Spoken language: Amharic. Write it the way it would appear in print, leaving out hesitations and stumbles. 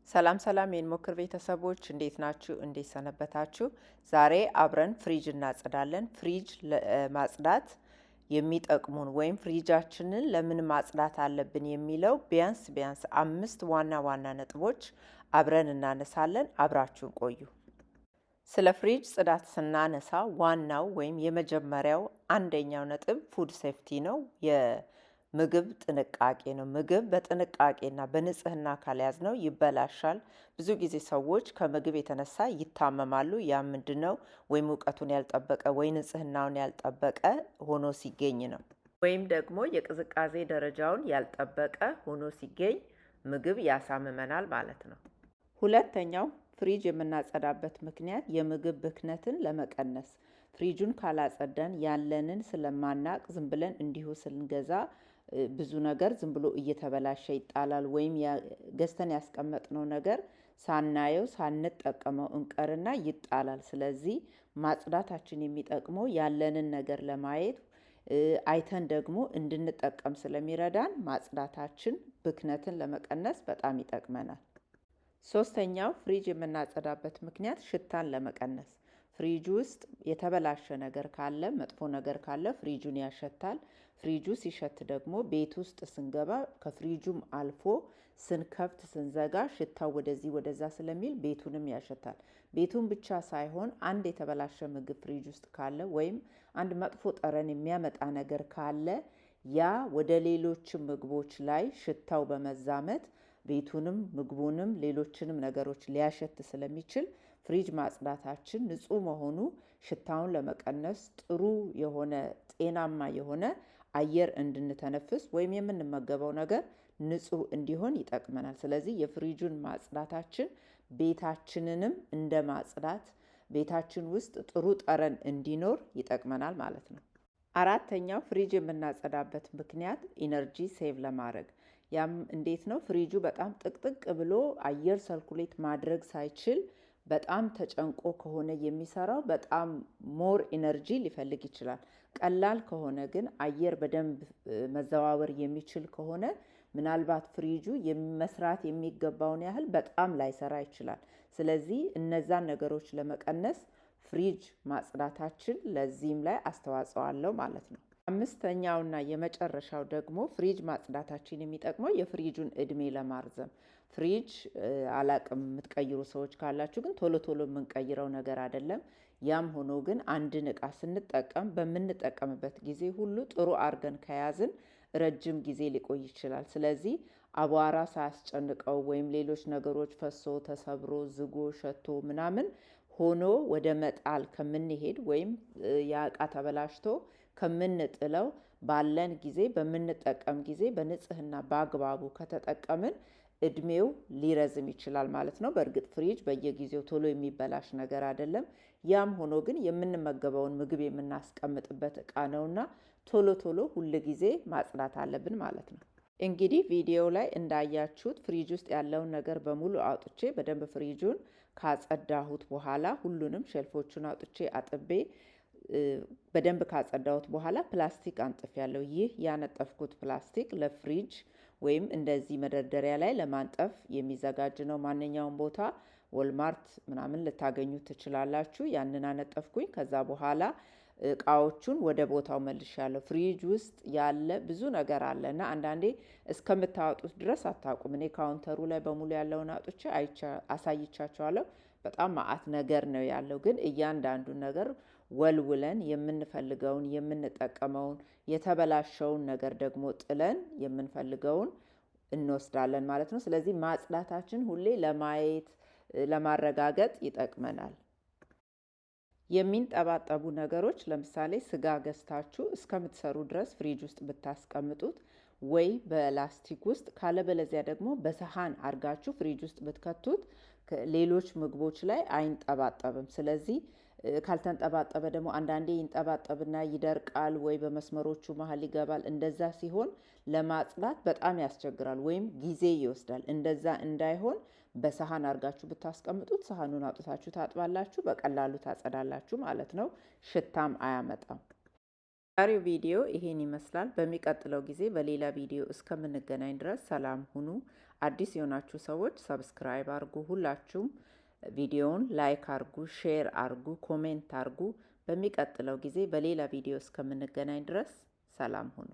ሰላም ሰላም የንሞክር ቤተሰቦች እንዴት ናችሁ? እንዴት ሰነበታችሁ? ዛሬ አብረን ፍሪጅ እናጸዳለን። ፍሪጅ ማጽዳት የሚጠቅሙን ወይም ፍሪጃችንን ለምን ማጽዳት አለብን የሚለው ቢያንስ 5 ዋና ዋና ነጥቦች አብረን እናነሳለን። አብራችሁን ቆዩ። ስለ ፍሪጅ ጽዳት ስናነሳ ዋናው ወይም የመጀመሪያው አንደኛው ነጥብ ፉድ ሴፍቲ ነው። ምግብ ጥንቃቄ ነው። ምግብ በጥንቃቄና በንጽህና ካልያዝነው ይበላሻል። ብዙ ጊዜ ሰዎች ከምግብ የተነሳ ይታመማሉ። ያ ምንድነው? ወይ ሙቀቱን ያልጠበቀ ወይ ንጽህናውን ያልጠበቀ ሆኖ ሲገኝ ነው። ወይም ደግሞ የቅዝቃዜ ደረጃውን ያልጠበቀ ሆኖ ሲገኝ ምግብ ያሳምመናል ማለት ነው። ሁለተኛው ፍሪጅ የምናጸዳበት ምክንያት የምግብ ብክነትን ለመቀነስ። ፍሪጁን ካላጸዳን ያለንን ስለማናቅ ዝም ብለን እንዲሁ ስንገዛ ብዙ ነገር ዝም ብሎ እየተበላሸ ይጣላል። ወይም ገዝተን ያስቀመጥነው ነገር ሳናየው ሳንጠቀመው እንቀርና ይጣላል። ስለዚህ ማጽዳታችን የሚጠቅመው ያለንን ነገር ለማየት አይተን ደግሞ እንድንጠቀም ስለሚረዳን ማጽዳታችን ብክነትን ለመቀነስ በጣም ይጠቅመናል። ሶስተኛው ፍሪጅ የምናጸዳበት ምክንያት ሽታን ለመቀነስ። ፍሪጅ ውስጥ የተበላሸ ነገር ካለ መጥፎ ነገር ካለ ፍሪጁን ያሸታል። ፍሪጁ ሲሸት ደግሞ ቤት ውስጥ ስንገባ ከፍሪጁም አልፎ ስንከፍት ስንዘጋ ሽታው ወደዚህ ወደዛ ስለሚል ቤቱንም ያሸታል። ቤቱን ብቻ ሳይሆን አንድ የተበላሸ ምግብ ፍሪጅ ውስጥ ካለ ወይም አንድ መጥፎ ጠረን የሚያመጣ ነገር ካለ ያ ወደ ሌሎች ምግቦች ላይ ሽታው በመዛመት ቤቱንም ምግቡንም ሌሎችንም ነገሮች ሊያሸት ስለሚችል ፍሪጅ ማጽዳታችን ንጹህ መሆኑ ሽታውን ለመቀነስ ጥሩ የሆነ ጤናማ የሆነ አየር እንድንተነፍስ ወይም የምንመገበው ነገር ንጹህ እንዲሆን ይጠቅመናል። ስለዚህ የፍሪጁን ማጽዳታችን ቤታችንንም እንደ ማጽዳት ቤታችን ውስጥ ጥሩ ጠረን እንዲኖር ይጠቅመናል ማለት ነው። አራተኛው ፍሪጅ የምናጸዳበት ምክንያት ኢነርጂ ሴቭ ለማድረግ። ያም እንዴት ነው? ፍሪጁ በጣም ጥቅጥቅ ብሎ አየር ሰርኩሌት ማድረግ ሳይችል በጣም ተጨንቆ ከሆነ የሚሰራው በጣም ሞር ኢነርጂ ሊፈልግ ይችላል። ቀላል ከሆነ ግን አየር በደንብ መዘዋወር የሚችል ከሆነ ምናልባት ፍሪጁ መስራት የሚገባውን ያህል በጣም ላይሰራ ይችላል። ስለዚህ እነዛን ነገሮች ለመቀነስ ፍሪጅ ማጽዳታችን ለዚህም ላይ አስተዋጽኦ አለው ማለት ነው። አምስተኛውና የመጨረሻው ደግሞ ፍሪጅ ማጽዳታችን የሚጠቅመው የፍሪጁን እድሜ ለማርዘም። ፍሪጅ አላቅም የምትቀይሩ ሰዎች ካላችሁ ግን ቶሎ ቶሎ የምንቀይረው ነገር አይደለም። ያም ሆኖ ግን አንድን እቃ ስንጠቀም በምንጠቀምበት ጊዜ ሁሉ ጥሩ አርገን ከያዝን ረጅም ጊዜ ሊቆይ ይችላል። ስለዚህ አቧራ ሳያስጨንቀው ወይም ሌሎች ነገሮች ፈሶ ተሰብሮ ዝጎ ሸቶ ምናምን ሆኖ ወደ መጣል ከምንሄድ ወይም ያ እቃ ተበላሽቶ ከምንጥለው ባለን ጊዜ በምንጠቀም ጊዜ በንጽህና በአግባቡ ከተጠቀምን እድሜው ሊረዝም ይችላል ማለት ነው። በእርግጥ ፍሪጅ በየጊዜው ቶሎ የሚበላሽ ነገር አይደለም። ያም ሆኖ ግን የምንመገበውን ምግብ የምናስቀምጥበት እቃ ነውና ቶሎ ቶሎ ሁል ጊዜ ማጽዳት አለብን ማለት ነው። እንግዲህ ቪዲዮ ላይ እንዳያችሁት ፍሪጅ ውስጥ ያለውን ነገር በሙሉ አውጥቼ በደንብ ፍሪጁን ካጸዳሁት በኋላ ሁሉንም ሼልፎቹን አውጥቼ አጥቤ በደንብ ካጸዳሁት በኋላ ፕላስቲክ አንጥፍ ያለው። ይህ ያነጠፍኩት ፕላስቲክ ለፍሪጅ ወይም እንደዚህ መደርደሪያ ላይ ለማንጠፍ የሚዘጋጅ ነው። ማንኛውም ቦታ ወልማርት ምናምን ልታገኙ ትችላላችሁ። ያንን አነጠፍኩኝ። ከዛ በኋላ እቃዎቹን ወደ ቦታው መልሻለሁ። ፍሪጅ ውስጥ ያለ ብዙ ነገር አለ እና አንዳንዴ እስከምታወጡት ድረስ አታውቁም። እኔ ካውንተሩ ላይ በሙሉ ያለውን አውጥቼ አሳይቻቸዋለሁ። በጣም ማአት ነገር ነው ያለው። ግን እያንዳንዱን ነገር ወልውለን የምንፈልገውን የምንጠቀመውን የተበላሸውን ነገር ደግሞ ጥለን የምንፈልገውን እንወስዳለን ማለት ነው። ስለዚህ ማጽዳታችን ሁሌ ለማየት ለማረጋገጥ ይጠቅመናል። የሚንጠባጠቡ ነገሮች ለምሳሌ ስጋ ገዝታችሁ እስከምትሰሩ ድረስ ፍሪጅ ውስጥ ብታስቀምጡት ወይ በላስቲክ ውስጥ ካለበለዚያ ደግሞ በሰሃን አርጋችሁ ፍሪጅ ውስጥ ብትከቱት ሌሎች ምግቦች ላይ አይንጠባጠብም። ስለዚህ ካልተንጠባጠበ ደግሞ አንዳንዴ ይንጠባጠብና ይደርቃል ወይ በመስመሮቹ መሀል ይገባል። እንደዛ ሲሆን ለማጽዳት በጣም ያስቸግራል ወይም ጊዜ ይወስዳል። እንደዛ እንዳይሆን በሰሃን አርጋችሁ ብታስቀምጡት ሰሃኑን አውጥታችሁ ታጥባላችሁ፣ በቀላሉ ታጸዳላችሁ ማለት ነው። ሽታም አያመጣም። ዛሬው ቪዲዮ ይሄን ይመስላል። በሚቀጥለው ጊዜ በሌላ ቪዲዮ እስከምንገናኝ ድረስ ሰላም ሁኑ። አዲስ የሆናችሁ ሰዎች ሰብስክራይብ አርጉ። ሁላችሁም ቪዲዮውን ላይክ አርጉ፣ ሼር አርጉ፣ ኮሜንት አርጉ። በሚቀጥለው ጊዜ በሌላ ቪዲዮ እስከምንገናኝ ድረስ ሰላም ሁኑ።